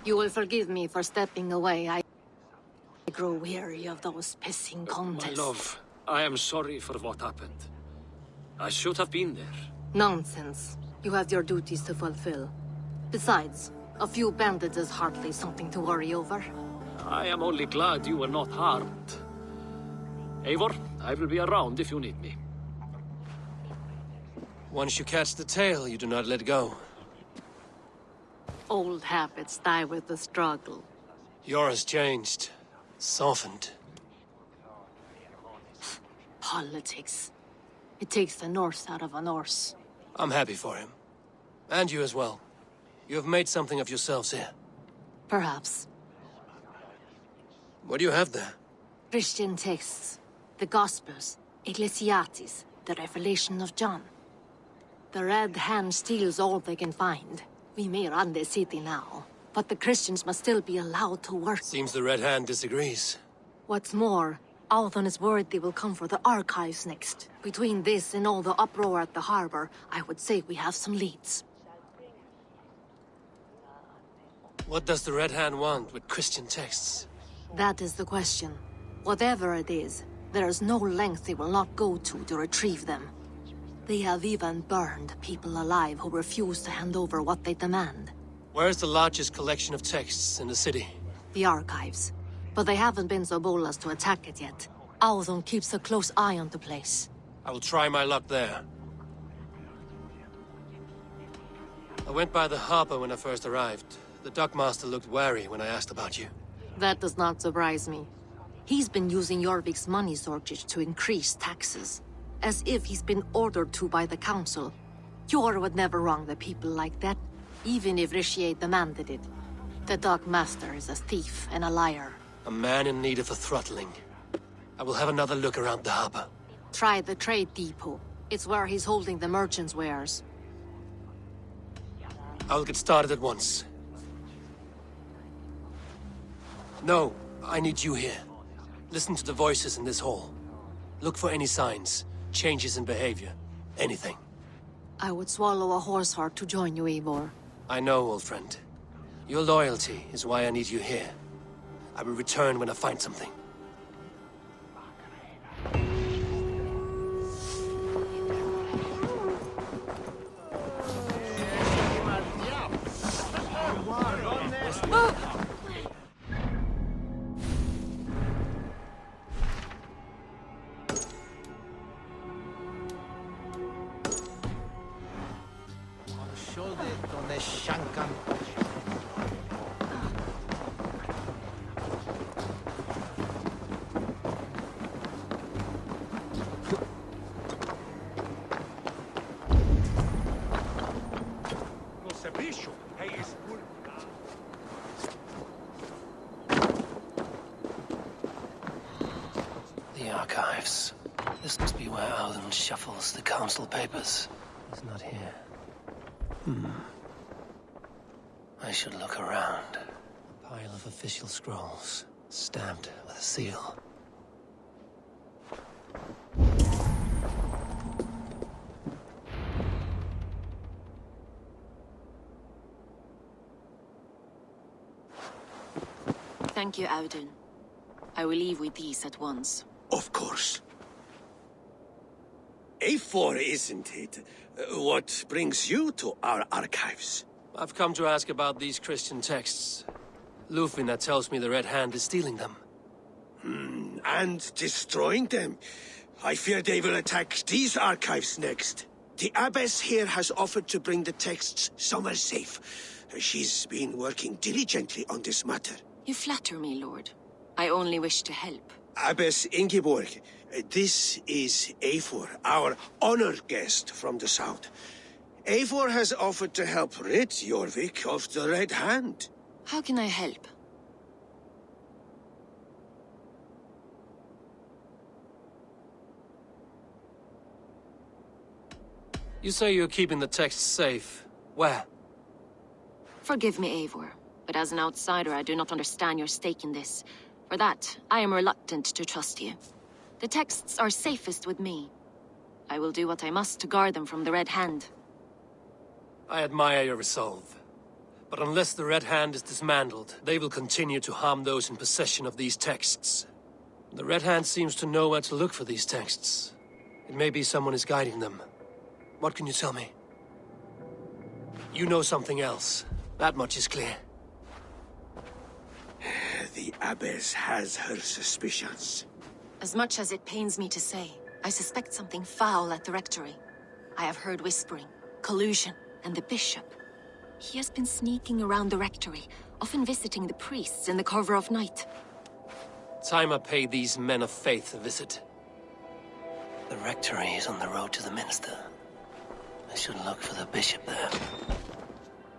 You will forgive me for stepping away. I grow weary of those pissing contests. My love, I am sorry for what happened. I should have been there. Nonsense. You have your duties to fulfill. Besides, a few bandits is hardly something to worry over. I am only glad you were not harmed. Eivor, I will be around if you need me. Once you catch the tail, you do not let go. Old habits die with the struggle. Yours changed. Softened. Politics. It takes the Norse out of a Norse. I'm happy for him. And you as well. You have made something of yourselves here. Perhaps. What do you have there? Christian texts. The Gospels. Ecclesiastes. The Revelation of John. The Red Hand steals all they can find. We may run the city now, but the Christians must still be allowed to work. Seems the Red Hand disagrees. What's more, Althon is worried they will come for the archives next. Between this and all the uproar at the harbor, I would say we have some leads. What does the Red Hand want with Christian texts? That is the question. Whatever it is, there is no length they will not go to retrieve them. They have even burned people alive who refuse to hand over what they demand. Where's the largest collection of texts in the city? The archives. But they haven't been so bold as to attack it yet. Althon keeps a close eye on the place. I will try my luck there. I went by the harbor when I first arrived. The dockmaster looked wary when I asked about you. That does not surprise me. He's been using Jorvik's money shortage to increase taxes. As if he's been ordered to by the council. Jor would never wrong the people like that, even if Rishi demanded it. The dockmaster is a thief and a liar. A man in need of a throttling. I will have another look around the harbor. Try the trade depot. It's where he's holding the merchants' wares. I will get started at once. No, I need you here. Listen to the voices in this hall. Look for any signs, changes in behavior, anything. I would swallow a horse heart to join you, Eivor. I know, old friend. Your loyalty is why I need you here. I will return when I find something. The archives. This must be where Alden shuffles the council papers. He's not here. I should look around. A pile of official scrolls, stamped with a seal. Thank you, Audun. I will leave with these at once. Of course. A4, isn't it? What brings you to our archives? I've come to ask about these Christian texts. Lufina tells me the Red Hand is stealing them. And destroying them. I fear they will attack these archives next. The abbess here has offered to bring the texts somewhere safe. She's been working diligently on this matter. You flatter me, Lord. I only wish to help. Abbess Ingeborg, this is Eivor, our honored guest from the south. Eivor has offered to help rid Jorvik of the Red Hand. How can I help? You say you're keeping the texts safe. Where? Forgive me, Eivor, but as an outsider I do not understand your stake in this. For that, I am reluctant to trust you. The texts are safest with me. I will do what I must to guard them from the Red Hand. I admire your resolve. But unless the Red Hand is dismantled, they will continue to harm those in possession of these texts. The Red Hand seems to know where to look for these texts. It may be someone is guiding them. What can you tell me? You know something else. That much is clear. The Abbess has her suspicions. As much as it pains me to say, I suspect something foul at the rectory. I have heard whispering, collusion, and the bishop. He has been sneaking around the rectory, often visiting the priests in the cover of night. Time I pay these men of faith a visit. The rectory is on the road to the minster. I should look for the bishop there.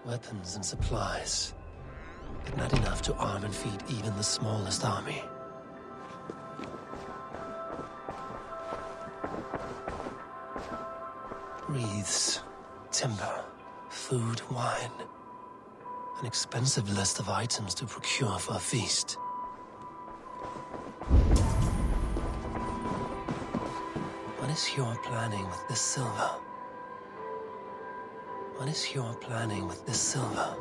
Weapons and supplies. But not enough to arm and feed even the smallest army. Wreaths, timber, food, wine. An expensive list of items to procure for a feast. What is your planning with this silver? What is your planning with this silver?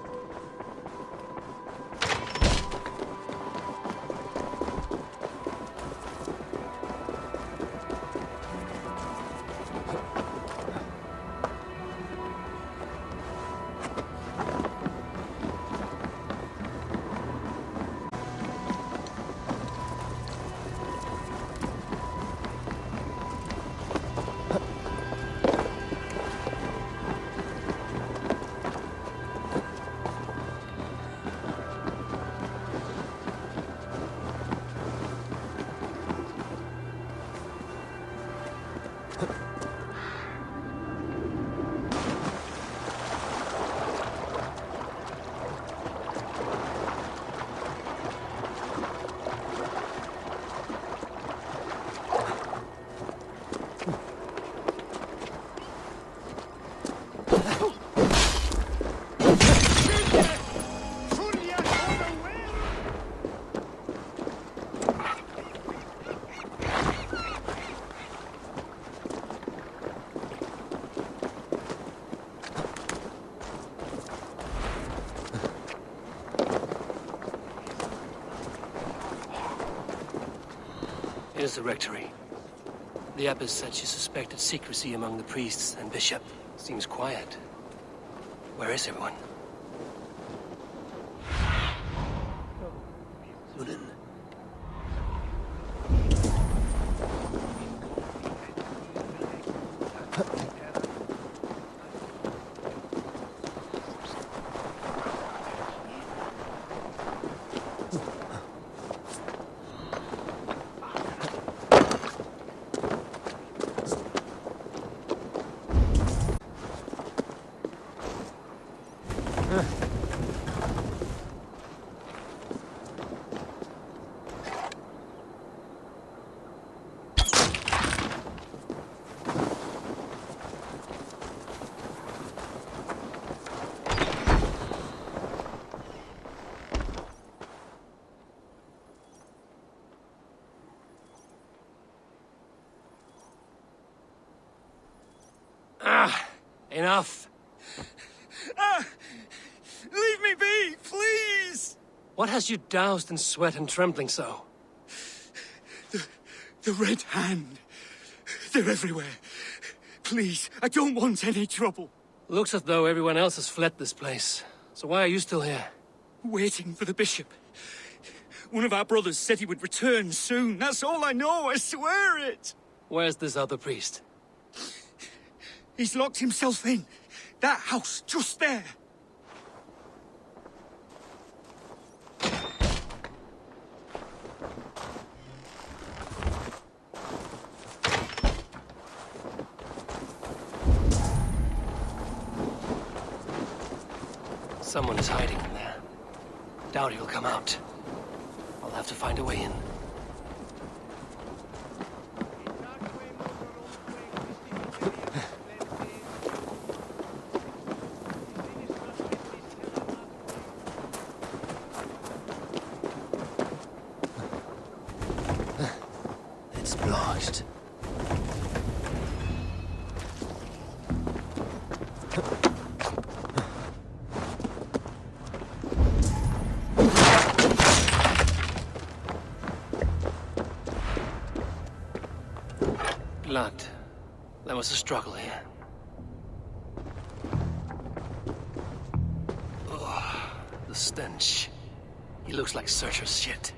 Here's the rectory. The abbess said she suspected secrecy among the priests and bishop. Seems quiet. Where is everyone? Lunin. Enough. Leave me be, please! What has you doused in sweat and trembling so? The Red Hand. They're everywhere. Please, I don't want any trouble. Looks as though everyone else has fled this place. So why are you still here? Waiting for the bishop. One of our brothers said he would return soon. That's all I know, I swear it! Where's this other priest? He's locked himself in. That house, just there. Someone is hiding in there. Doubt he'll come out. I'll have to find a way in. It's blocked. Glad there was a struggle here. Oh, the stench. He looks like Searcher's shit.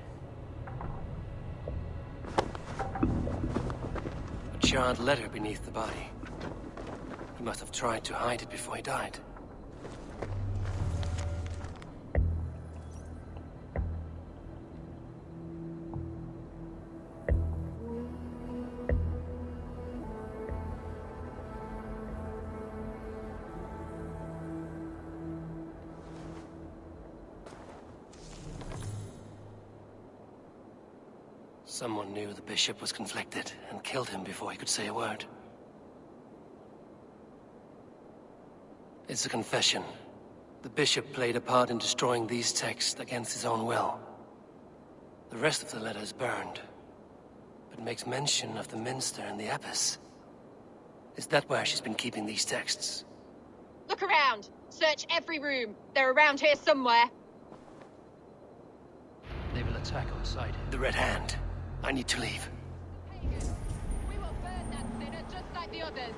A charred letter beneath the body. He must have tried to hide it before he died. Someone knew the bishop was conflicted and killed him before he could say a word. It's a confession. The bishop played a part in destroying these texts against his own will. The rest of the letter is burned, but makes mention of the minster and the abbess. Is that where she's been keeping these texts? Look around! Search every room! They're around here somewhere! They will attack outside. The Red Hand. I need to leave. Pagan, we will burn that sinner just like the others!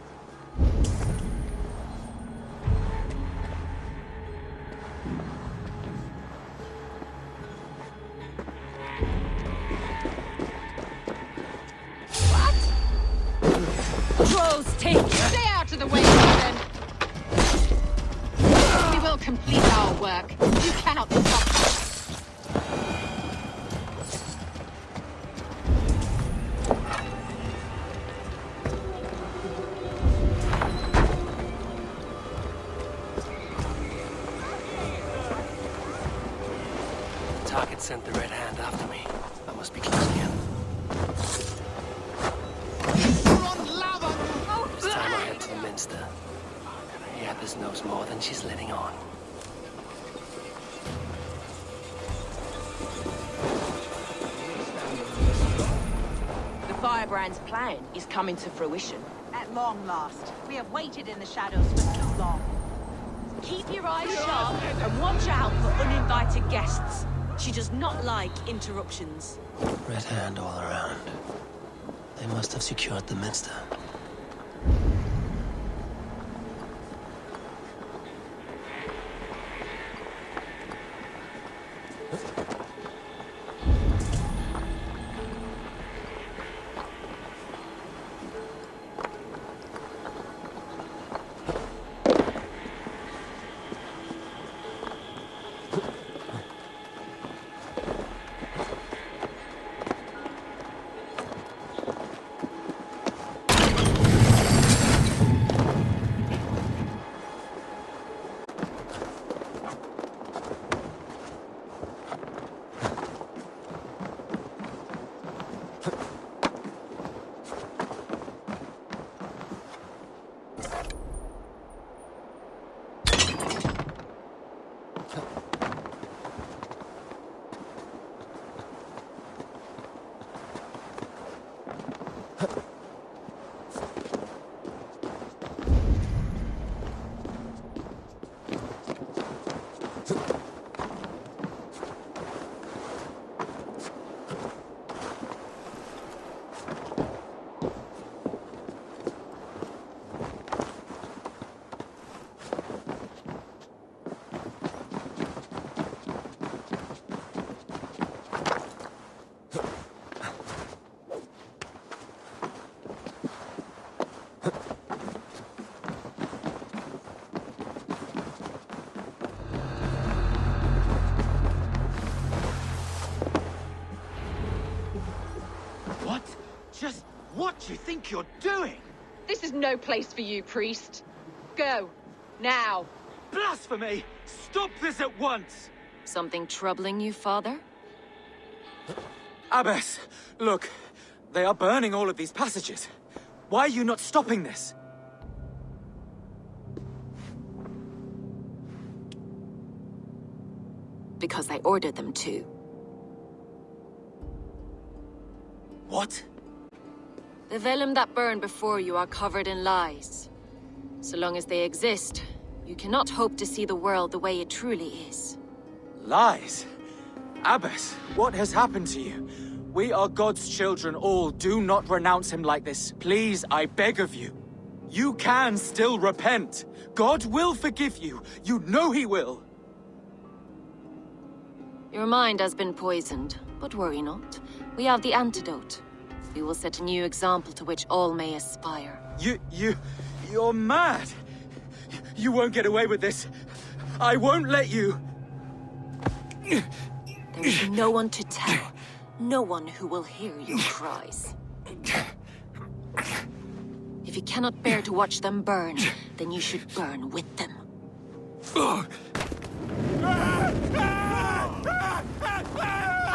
Trolls, take it! Stay out of the way, Pagan! We will complete our work. You cannot stop us. Target sent the Red Hand after me. I must be close to him. It's time I head to the minster. The abbess knows more than she's letting on. The Firebrand's plan is coming to fruition. At long last. We have waited in the shadows for too long. Keep your eyes sharp and watch out for uninvited guests. She does not like interruptions. Red Hand all around. They must have secured the minster. What do you think you're doing? This is no place for you, priest. Go. Now. Blasphemy! Stop this at once! Something troubling you, father? Abbess, look. They are burning all of these passages. Why are you not stopping this? Because I ordered them to. What? The vellum that burned before you are covered in lies. So long as they exist, you cannot hope to see the world the way it truly is. Lies? Abbess, what has happened to you? We are God's children all. Do not renounce him like this. Please, I beg of you. You can still repent. God will forgive you. You know he will. Your mind has been poisoned, but worry not. We have the antidote. We will set a new example to which all may aspire. You're mad. You won't get away with this. I won't let you. There is no one to tell. No one who will hear your cries. If you cannot bear to watch them burn, then you should burn with them.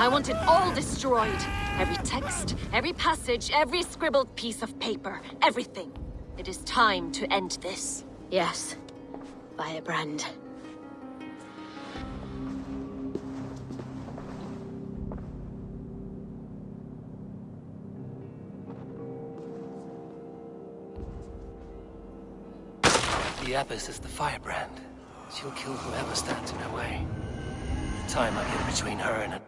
I want it all destroyed. Every text, every passage, every scribbled piece of paper, everything. It is time to end this. Yes. Firebrand. The Abbess is the firebrand. She'll kill whoever stands in her way. The time I get between her and it.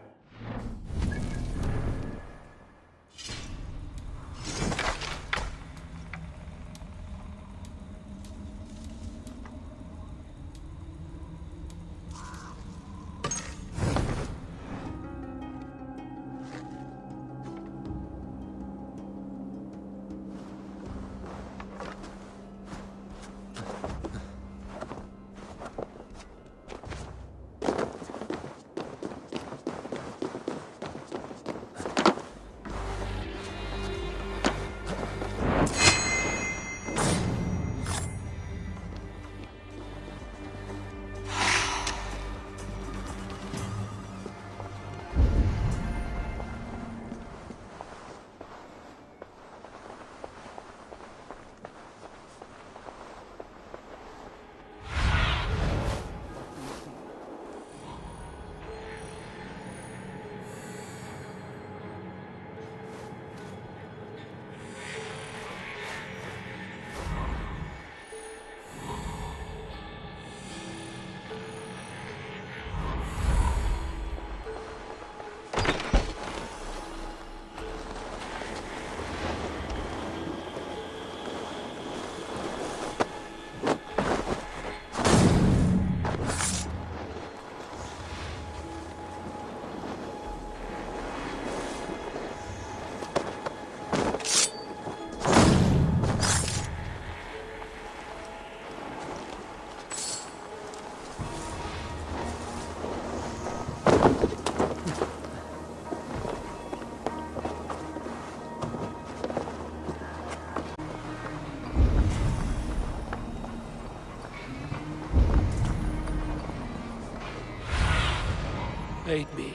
Aid me.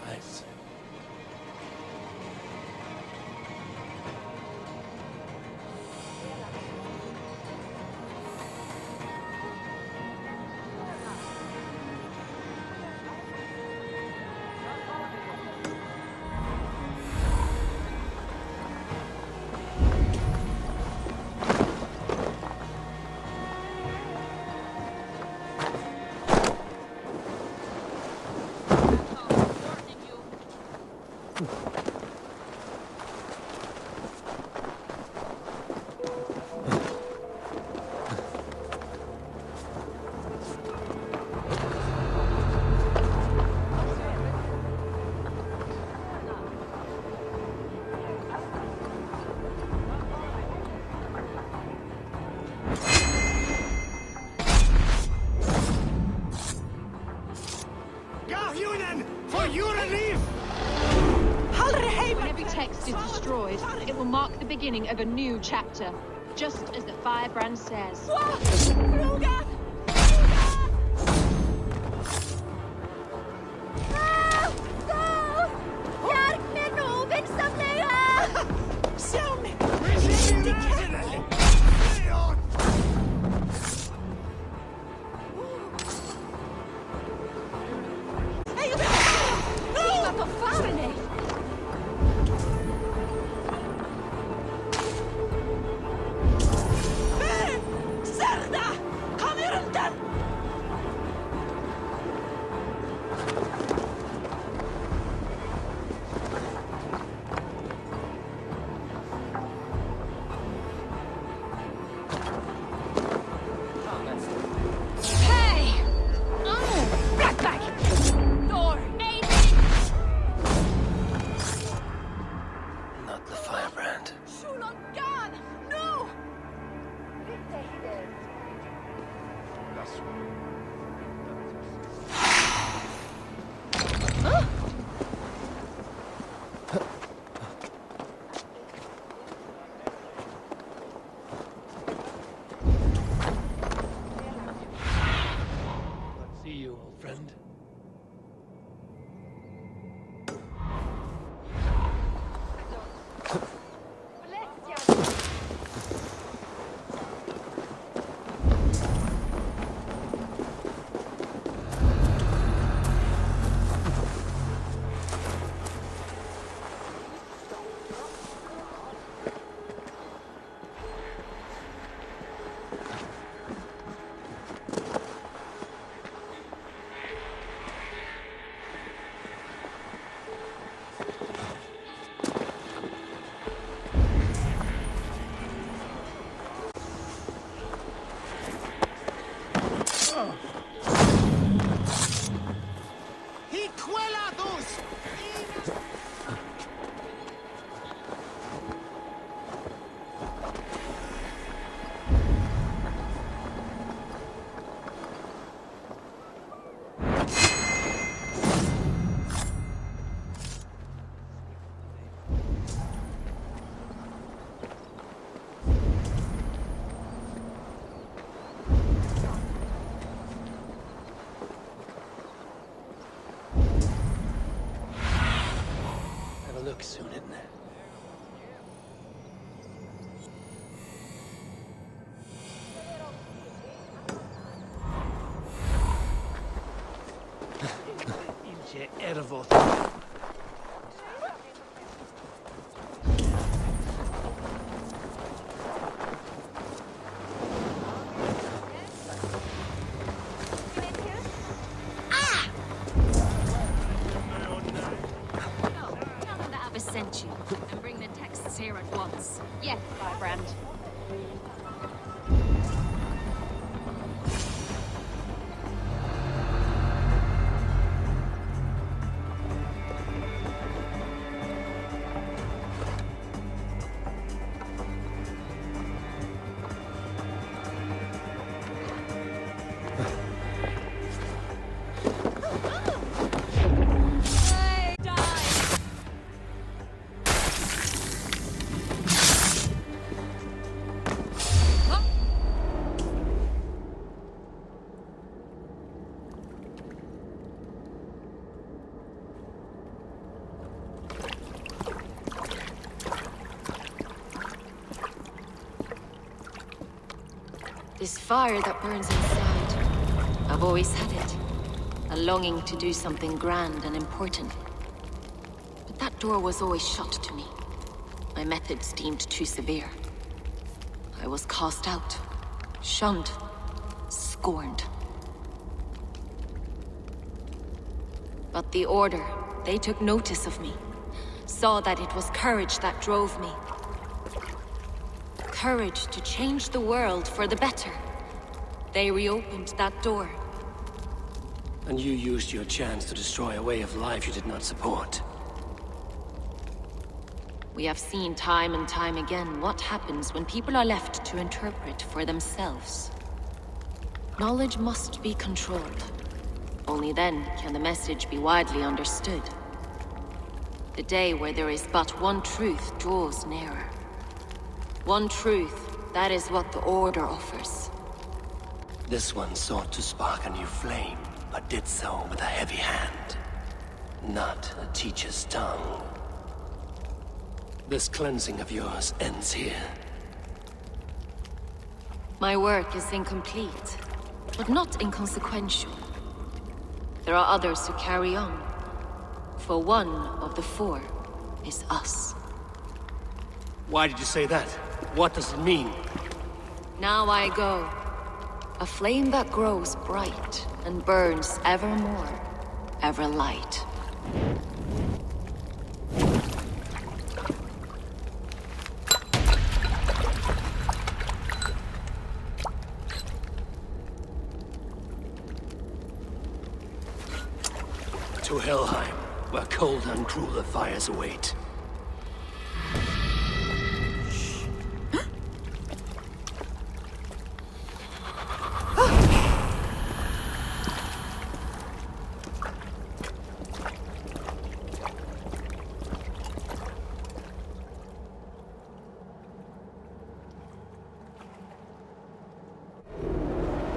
Nice. When every text is destroyed, it will mark the beginning of a new chapter, just as the firebrand says. Come here! you, old friend. Look soon, isn't there? Ince ervot. Sent you, and bring the texts here at once. Yes, Firebrand. This fire that burns inside, I've always had it. A longing to do something grand and important. But that door was always shut to me. My methods deemed too severe. I was cast out, shunned, scorned. But the Order, they took notice of me. Saw that it was courage that drove me. Courage to change the world for the better. They reopened that door. And you used your chance to destroy a way of life you did not support. We have seen time and time again what happens when people are left to interpret for themselves. Knowledge must be controlled. Only then can the message be widely understood. The day where there is but one truth draws nearer. One truth, that is what the Order offers. This one sought to spark a new flame, but did so with a heavy hand. Not a teacher's tongue. This cleansing of yours ends here. My work is incomplete, but not inconsequential. There are others who carry on. For one of the four is us. Why did you say that? What does it mean? Now I go. A flame that grows bright and burns ever more, ever light. To Helheim, where cold and crueler fires await.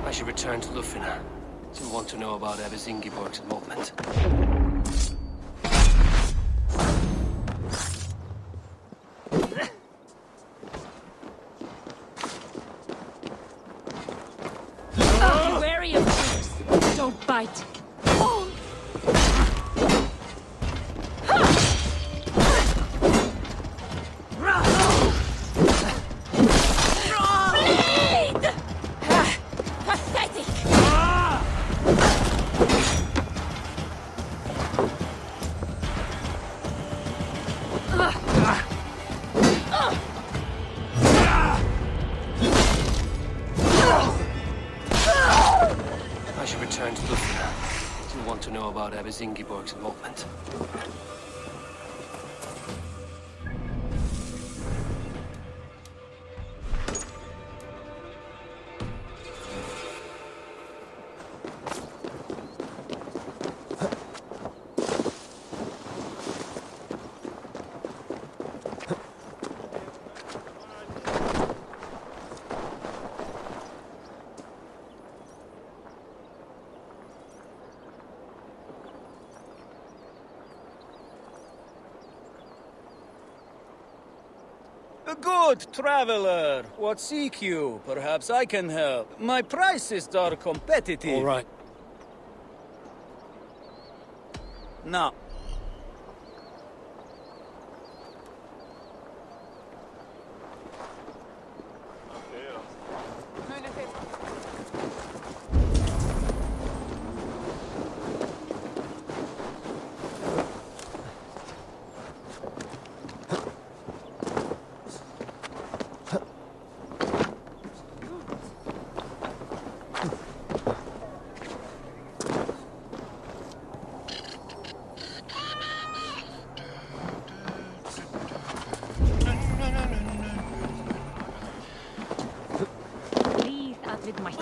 I should return to Lufina. You want to know about Abbess Ingeborg's involvement? Be wary of things. Don't bite. I should return to Lufna. You want to know about Abbess Ingeborg's involvement? A good traveler. What seek you? Perhaps I can help. My prices are competitive. All right. Now, Please with my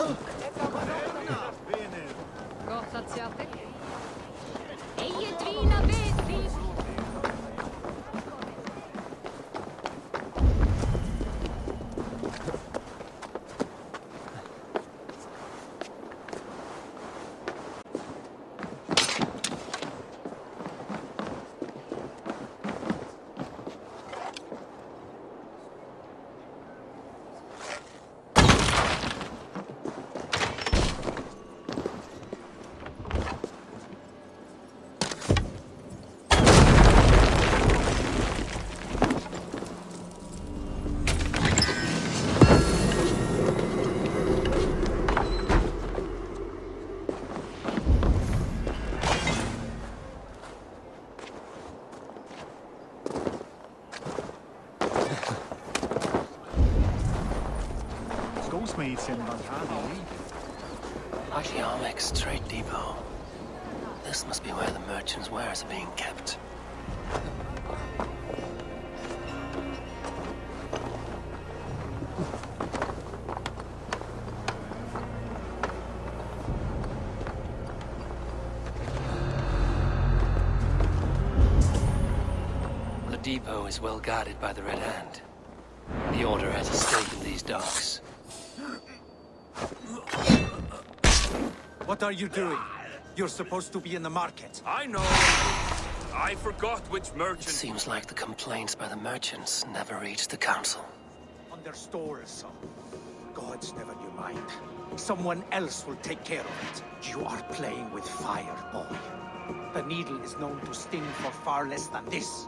Gott att se att det. Hej, Edvina, vet. Goldsmiths in Valhalla. Archaeomics Trade Depot. This must be where the merchants' wares are being kept. The depot is well guarded by the Red Hand. The Order has a stake in these docks. What are you doing? You're supposed to be in the market. I know. I forgot which It merchant. seems like the complaints by the merchants never reached the council. On their stores. Gods never knew mind. Someone else will take care of it. You are playing with fire, boy. The needle is known to sting for far less than this.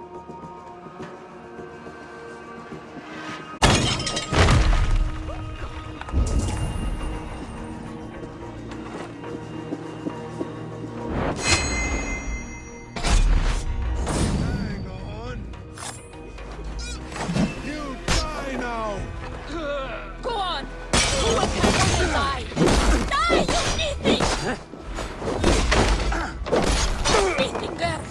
Go on! Who will come to die? Die, you anything! Anything there!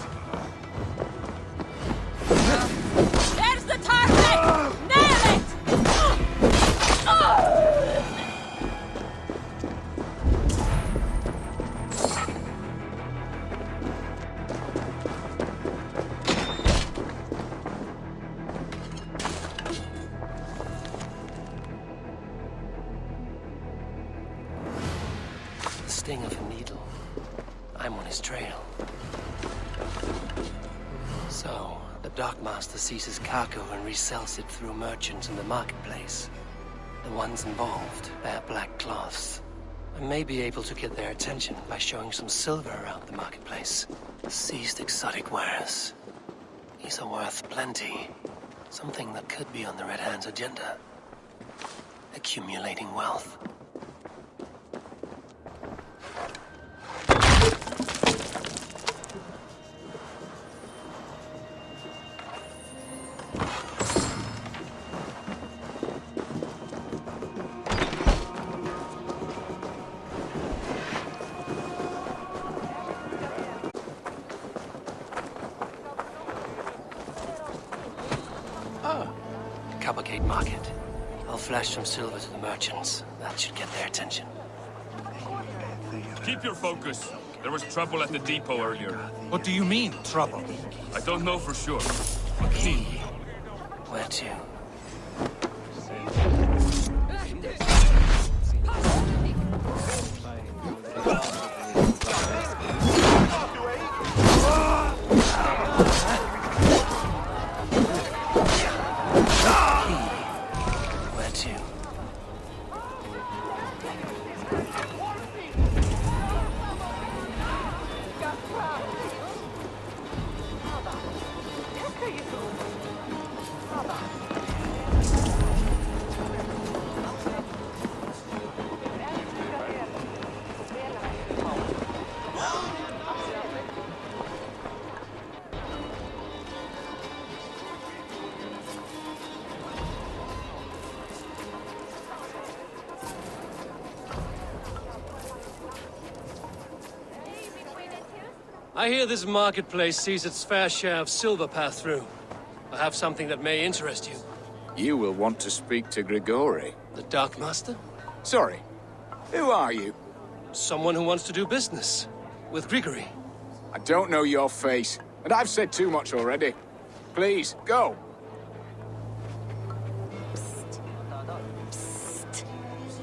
I'm on his trail. So, the Dockmaster seizes cargo and resells it through merchants in the marketplace. The ones involved wear black cloths. I may be able to get their attention by showing some silver around the marketplace. Seized exotic wares. These are worth plenty. Something that could be on the Red Hand's agenda. Accumulating wealth. Cavalcade Market. I'll flash some silver to the merchants. That should get their attention. Keep your focus. There was trouble at the depot earlier. What do you mean, trouble? I don't know for sure. But see. Where to? I hear this marketplace sees its fair share of silver pass through. I have something that may interest you. You will want to speak to Grigori. The Dark Master? Sorry. Who are you? Someone who wants to do business. With Grigori. I don't know your face, and I've said too much already. Please, go.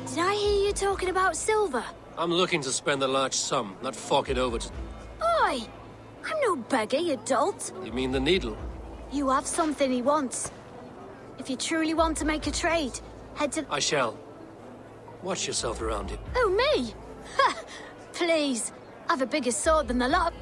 Did I hear you talking about silver? I'm looking to spend a large sum, not fork it over to... Oi! I'm no beggar, you dolt. You mean the needle? You have something he wants. If you truly want to make a trade, head to... I shall. Watch yourself around him. Oh, me? Ha! Please. I've a bigger sword than the lot.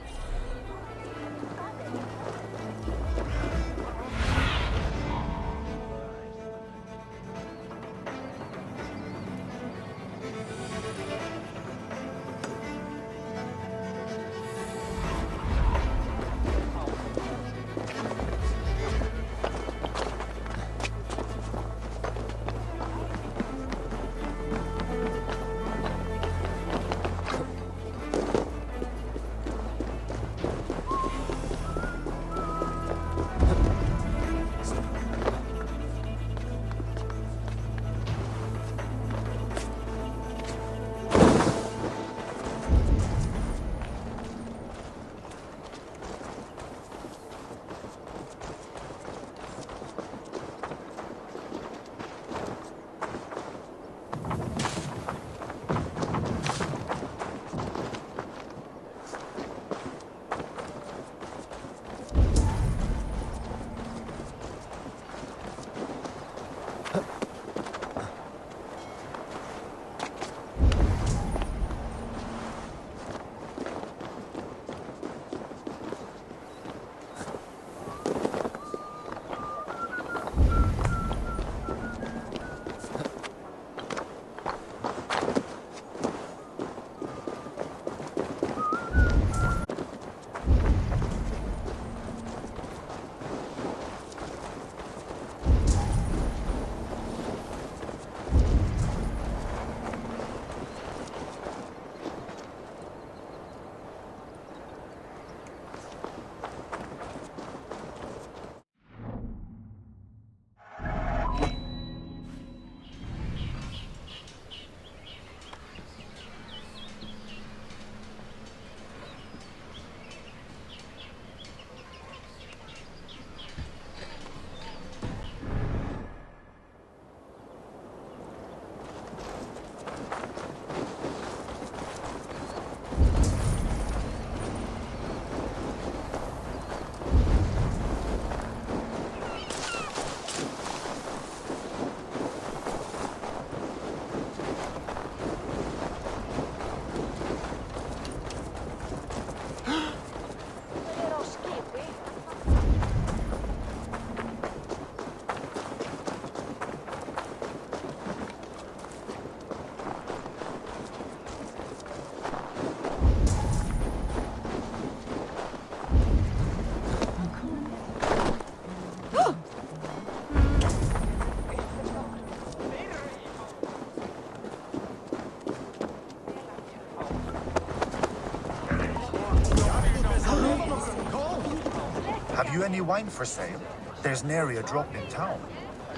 Have you any wine for sale? There's nary a drop in town.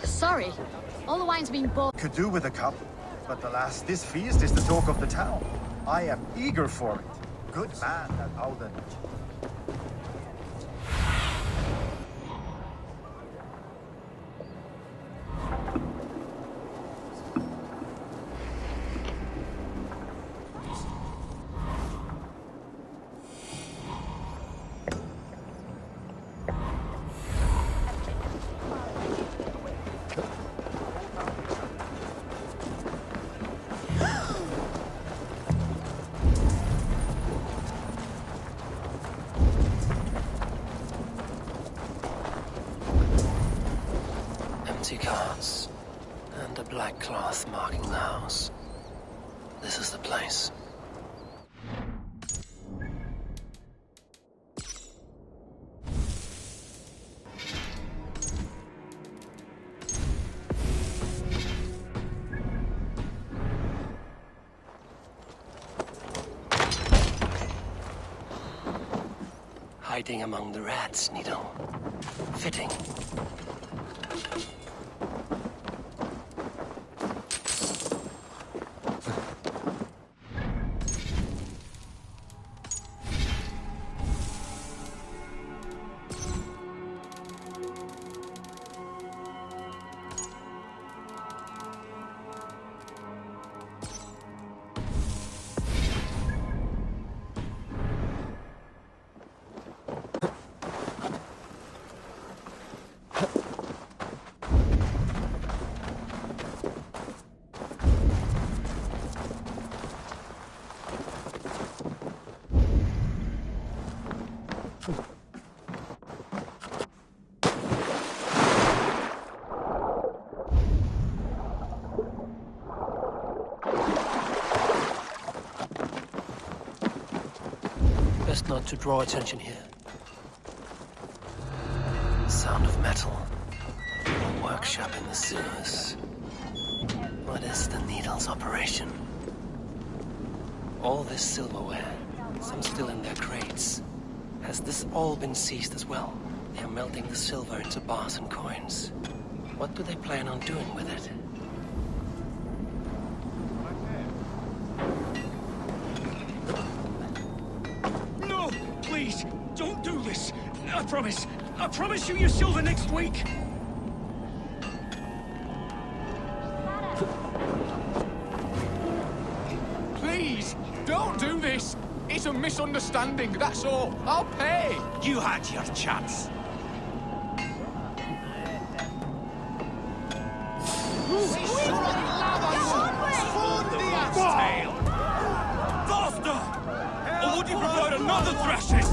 Sorry, all the wine's been bought. Could do with a cup, but alas, this feast is the talk of the town. I am eager for it. Good man, that Alden. Empty carts, and a black cloth marking the house. This is the place. Hiding among the rats, Nito. Fitting. Best not to draw attention here. Sound of metal. A workshop in the sewers. What is the Needle's operation? All this silverware, some still in their crates. Has this all been seized as well? They're melting the silver into bars and coins. What do they plan on doing with it? No! Please, don't do this! I promise you your silver next week! Please, don't do this! It's a misunderstanding, that's all. I'll pay! You had your chance. Faster! Or would you prefer another thrashing?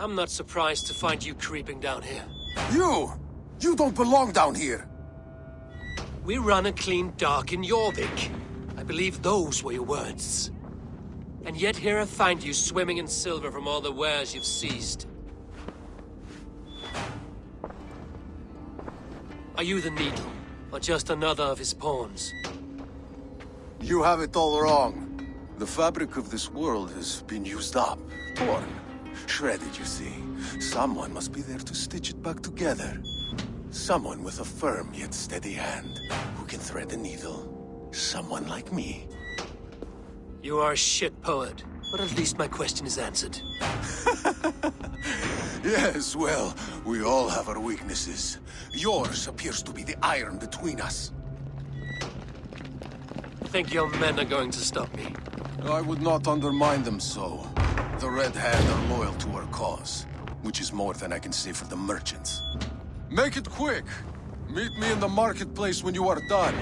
I'm not surprised to find you creeping down here. You! You don't belong down here! We run a clean dock in Jorvik. I believe those were your words. And yet here I find you swimming in silver from all the wares you've seized. Are you the Needle, or just another of his pawns? You have it all wrong. The fabric of this world has been used up, torn, shredded, you see. Someone must be there to stitch it back together. Someone with a firm yet steady hand, who can thread a needle. Someone like me. You are a shit poet, but at least my question is answered. Yes, well, we all have our weaknesses. Yours appears to be the iron between us. Think your men are going to stop me? I would not undermine them so. The Red Hand are loyal to our cause, which is more than I can say for the merchants. Make it quick! Meet me in the marketplace when you are done.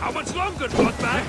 How much longer, bloodbag?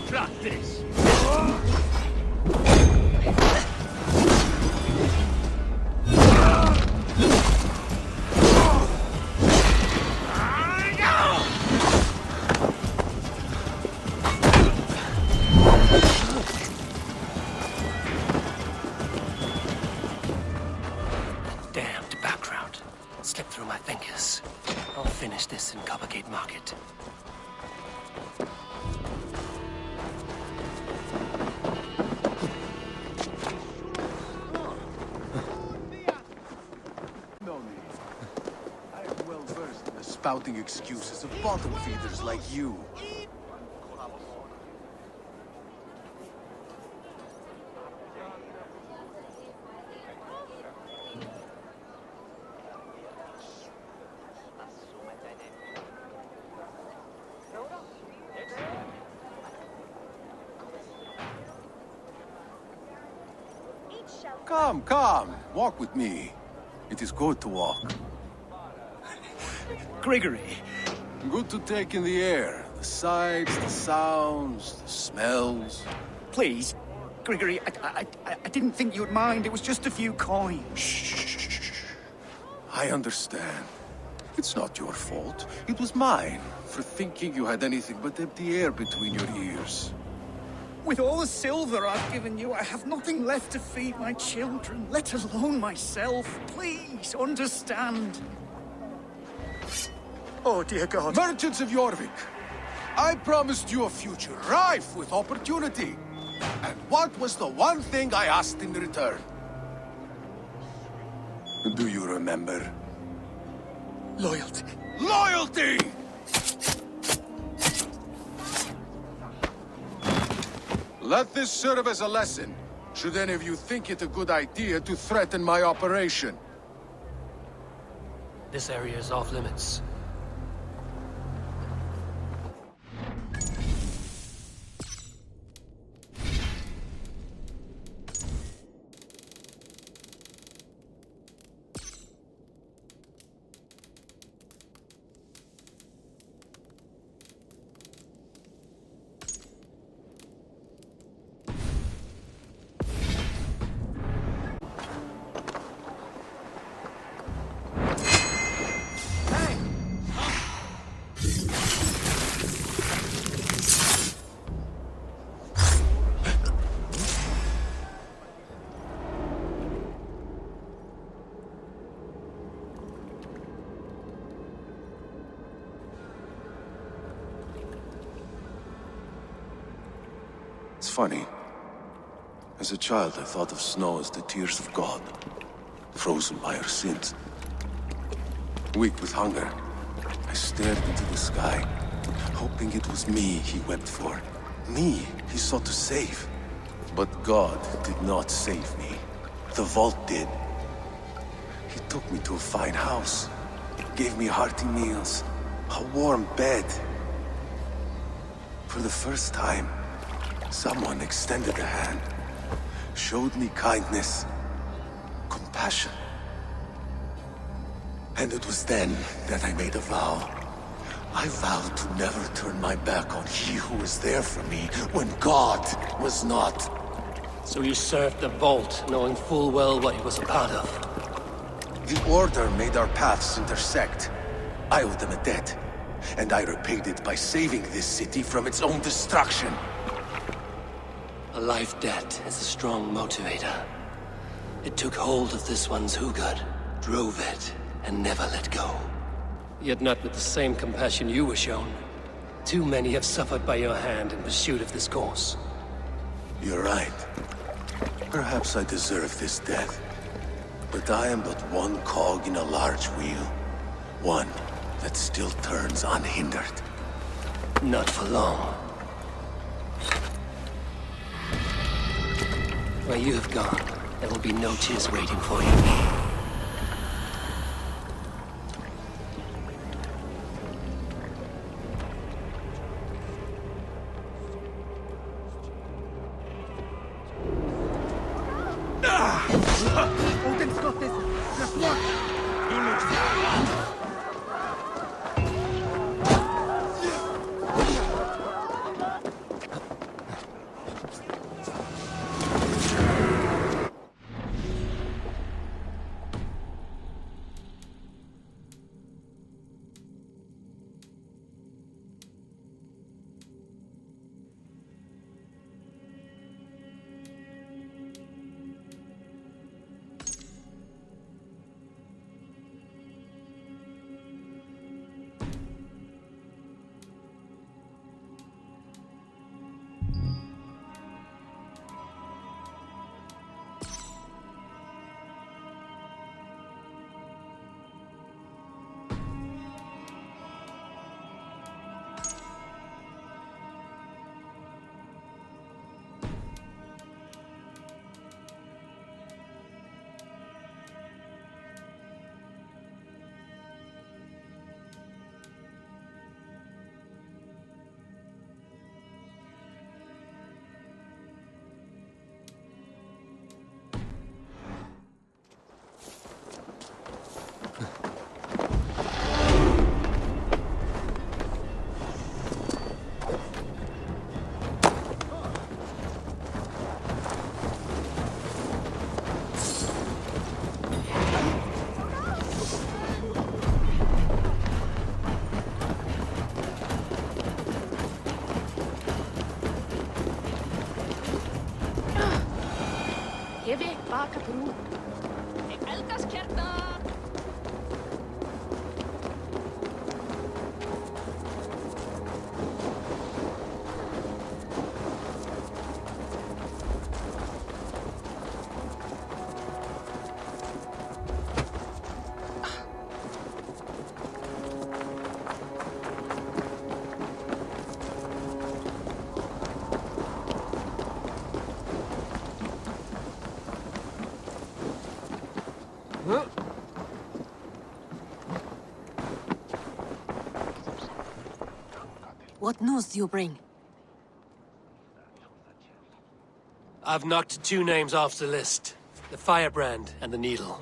Practice! Damned background. Slipped through my fingers. I'll finish this in Coppergate Market. Spouting excuses of bottom feeders like you. Come, come, walk with me. It is good to walk. Gregory. Good to take in the air. The sights, the sounds, the smells. Please, Gregory, I didn't think you'd mind. It was just a few coins. Shh. I understand. It's not your fault. It was mine, for thinking you had anything but empty air between your ears. With all the silver I've given you, I have nothing left to feed my children, let alone myself. Please, understand. Oh, dear God. Merchants of Jorvik, I promised you a future rife with opportunity. And what was the one thing I asked in return? Do you remember? Loyalty. Loyalty! Let this serve as a lesson, should any of you think it a good idea to threaten my operation. This area is off limits. funny. As a child, I thought of snow as the tears of God, frozen by our sins. Weak with hunger, I stared into the sky, hoping it was me he wept for. Me he sought to save. But God did not save me. The vault did. He took me to a fine house, gave me hearty meals, a warm bed. For the first time, someone extended a hand, showed me kindness, compassion. And it was then that I made a vow. I vowed to never turn my back on he who was there for me when God was not. So you served the Vault, knowing full well what he was a part of. The Order made our paths intersect. I owed them a debt, and I repaid it by saving this city from its own destruction. A life debt is a strong motivator. It took hold of this one's Hugad, drove it, and never let go. Yet not with the same compassion you were shown. Too many have suffered by your hand in pursuit of this cause. You're right. Perhaps I deserve this death. But I am but one cog in a large wheel. One that still turns unhindered. Not for long. Where you have gone, there will be no tears waiting for you. What news do you bring? I've knocked 2 names off the list. The Firebrand and the Needle.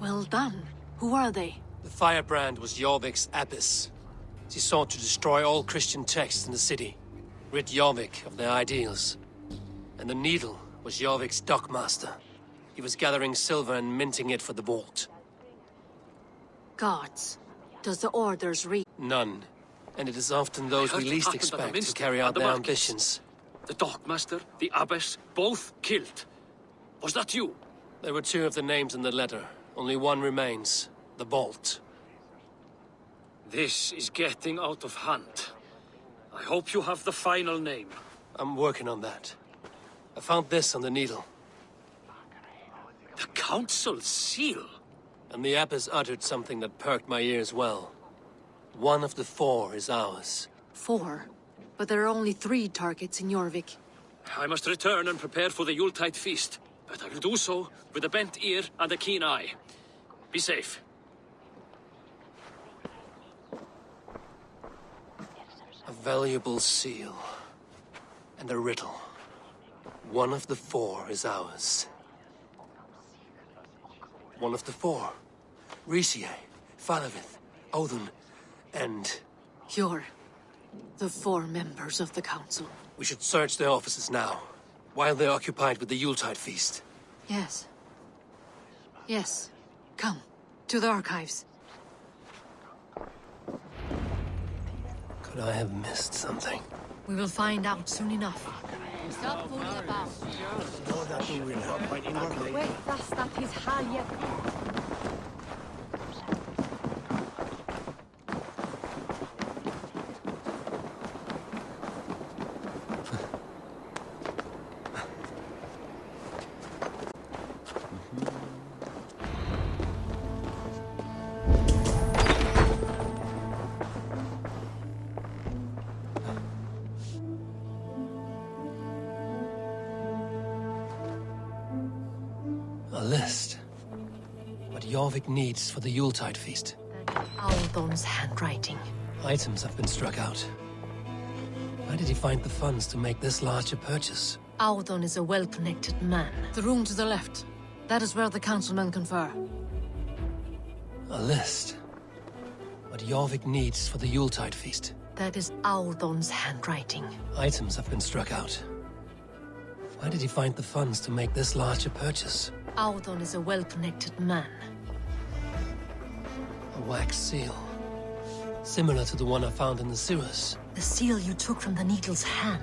Well done. Who are they? The Firebrand was Jorvik's abbess. She sought to destroy all Christian texts in the city, rid Jorvik of their ideals. And the Needle was Jorvik's dockmaster. He was gathering silver and minting it for the vault. Gods. Does the Orders read? None. And it is often those we least expect to carry out their ambitions. The dockmaster, the abbess, both killed. Was that you? There were 2 of the names in the letter. Only one remains. The Bolt. This is getting out of hand. I hope you have the final name. I'm working on that. I found this on the needle. The Council seal? And the abbess uttered something that perked my ears well. One of the 4 is ours. 4? But there are only 3 targets in Jorvik. I must return and prepare for the Yuletide feast. But I will do so with a bent ear and a keen eye. Be safe. A valuable seal. And a riddle. One of the 4 is ours. One of the 4. Risie, Falavith, Odin, and... You're the 4 members of the Council. We should search their offices now, while they're occupied with the Yuletide feast. Yes. Yes. Come, to the archives. Could I have missed something? We will find out soon enough. Stop fooling about. Wait, that's his hand. A list. What Jorvik needs for the Yuletide feast. Aldon's handwriting. Items have been struck out. Where did he find the funds to make this large a purchase? Audon is a well-connected man. The room to the left. That is where the councilmen confer. A list. What Jorvik needs for the Yuletide feast. That is Audon's handwriting. Items have been struck out. Where did he find the funds to make this large a purchase? Audon is a well-connected man. A wax seal. Similar to the one I found in the sewers. The seal you took from the needle's hand.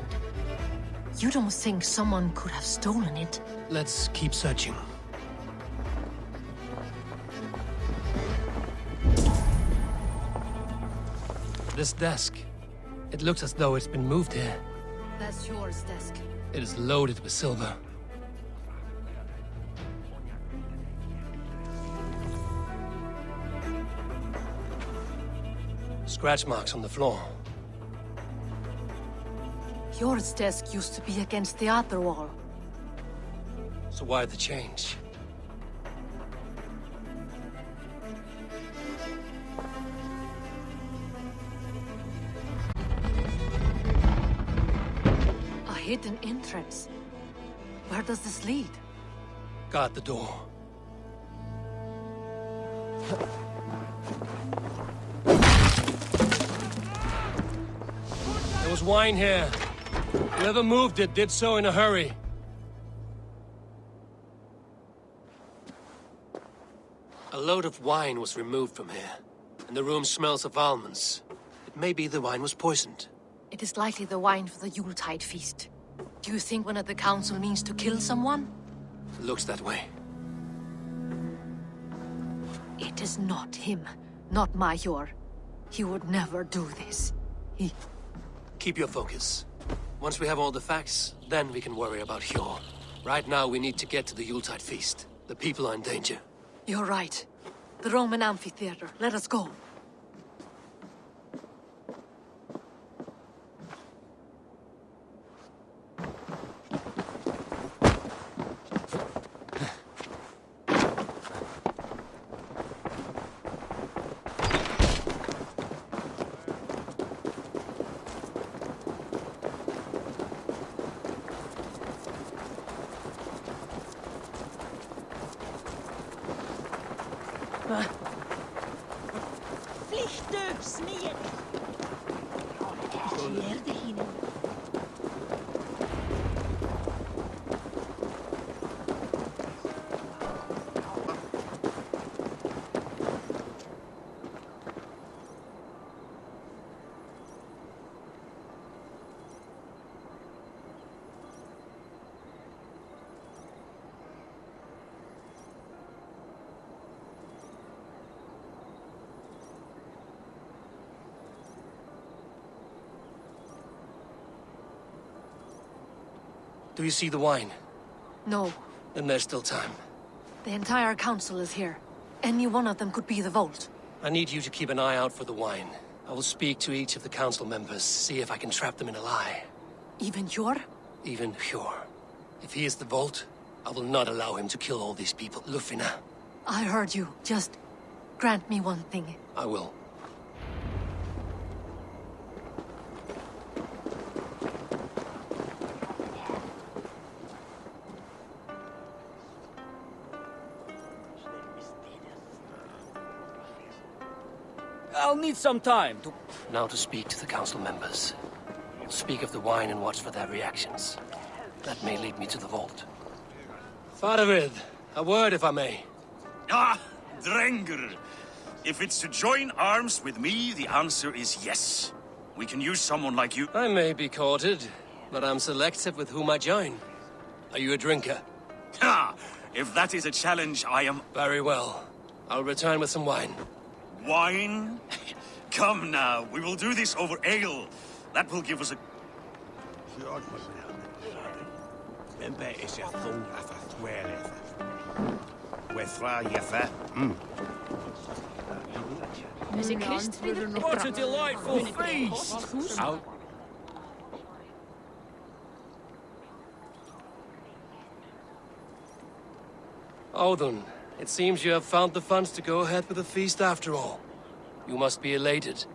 You don't think someone could have stolen it? Let's keep searching. This desk. It looks as though it's been moved here. That's yours, desk. It is loaded with silver. Scratch marks on the floor. Yours desk used to be against the other wall. So why the change? A hidden entrance. Where does this lead? Guard the door. There was wine here. Whoever moved it did so in a hurry. A load of wine was removed from here, and the room smells of almonds. It may be the wine was poisoned. It is likely the wine for the Yuletide feast. Do you think one of the council means to kill someone? It looks that way. It is not him, not Major. He would never do this. Keep your focus. Once we have all the facts, then we can worry about Hjor. Right now, we need to get to the Yuletide feast. The people are in danger. You're right. The Roman amphitheater. Let us go. Vliegtuigsmeer! Leerde hier. Do you see the wine? No. Then there's still time. The entire council is here. Any one of them could be the Vault. I need you to keep an eye out for the wine. I will speak to each of the council members, see if I can trap them in a lie. Even Hjor? Even Hjor. If he is the Vault, I will not allow him to kill all these people. Lufina. I heard you. Just grant me one thing. I will. I'll need some time to... Now to speak to the council members. Speak of the wine and watch for their reactions. That may lead me to the Vault. Faravid, a word if I may. Ah, Drenger. If it's to join arms with me, the answer is yes. We can use someone like you. I may be courted, but I'm selective with whom I join. Are you a drinker? Ha! If that is a challenge, I am... Very well. I'll return with some wine. Wine? Come now, we will do this over ale. That will give us a... What a delightful feast! Odin, it seems you have found the funds to go ahead with the feast after all. You must be elated.